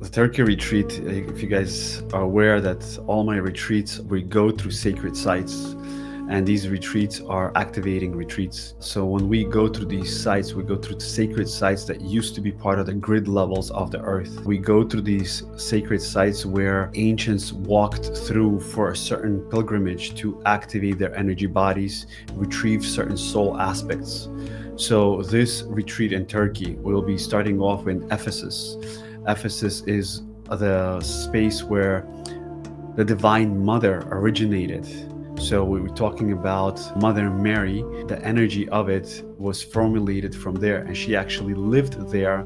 The Turkey retreat, if you guys are aware that all my retreats, we go through sacred sites, and these retreats are activating retreats. So when we go through these sites, we go through sacred sites that used to be part of the grid levels of the earth. We go through these sacred sites where ancients walked through for a certain pilgrimage to activate their energy bodies, retrieve certain soul aspects. So this retreat in Turkey will be starting off in Ephesus. Ephesus is the space where the Divine Mother originated. So we were talking about Mother Mary. The energy of it was formulated from there, and she actually lived there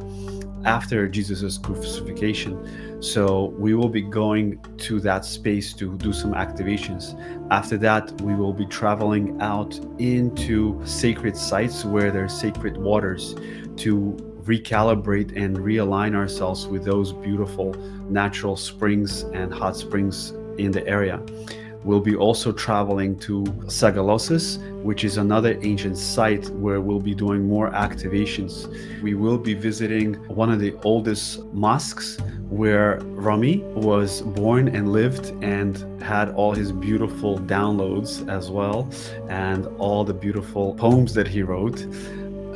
after Jesus' crucifixion. So we will be going to that space to do some activations. After that, we will be traveling out into sacred sites where there's sacred waters to recalibrate and realign ourselves with those beautiful natural springs and hot springs in the area. We'll be also traveling to Sagalosis, which is another ancient site where we'll be doing more activations. We will be visiting one of the oldest mosques where Rami was born and lived and had all his beautiful downloads as well, and all the beautiful poems that he wrote.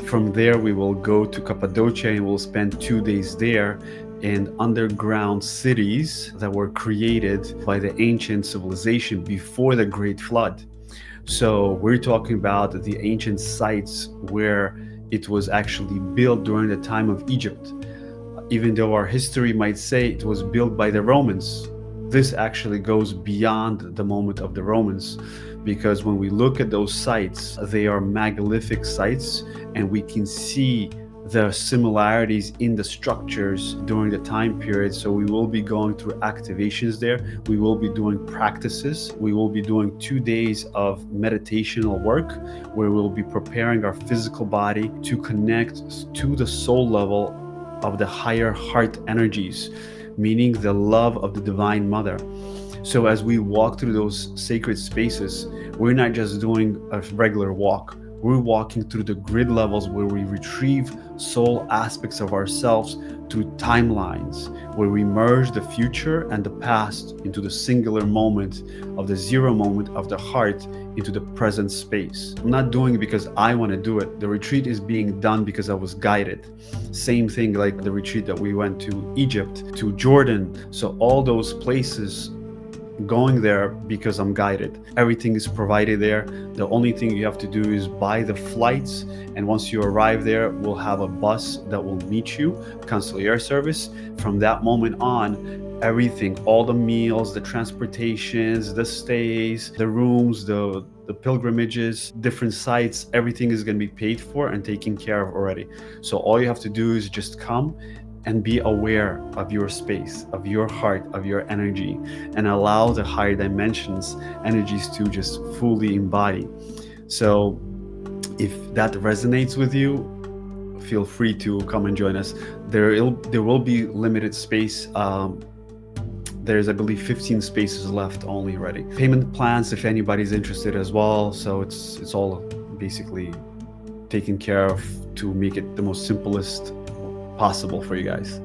From there, we will go to Cappadocia and we'll spend 2 days there in underground cities that were created by the ancient civilization before the Great Flood. So we're talking about the ancient sites where it was actually built during the time of Egypt. Even though our history might say it was built by the Romans, this actually goes beyond the moment of the Romans, because when we look at those sites, they are megalithic sites, and we can see the similarities in the structures during the time period. So we will be going through activations there. We will be doing practices. We will be doing 2 days of meditational work where we'll be preparing our physical body to connect to the soul level of the higher heart energies, meaning the love of the Divine Mother. So as we walk through those sacred spaces, we're not just doing a regular walk. We're walking through the grid levels where we retrieve soul aspects of ourselves through timelines, where we merge the future and the past into the singular moment of the zero moment of the heart into the present space. I'm not doing it because I want to do it. The retreat is being done because I was guided. Same thing like the retreat that we went to Egypt, to Jordan. So all those places, going there because I'm guided. Everything is provided there. The only thing you have to do is buy the flights, and once you arrive there, we'll have a bus that will meet you, concierge service. From that moment on, everything, all the meals, the transportations, the stays, the rooms, the pilgrimages, different sites, everything is going to be paid for and taken care of already. So all you have to do is just come and be aware of your space, of your heart, of your energy, and allow the higher dimensions energies to just fully embody. So if that resonates with you, feel free to come and join us. There will be limited space. There's, I believe, 15 spaces left only already. Payment plans, if anybody's interested as well. So it's all basically taken care of to make it the most simplest possible for you guys.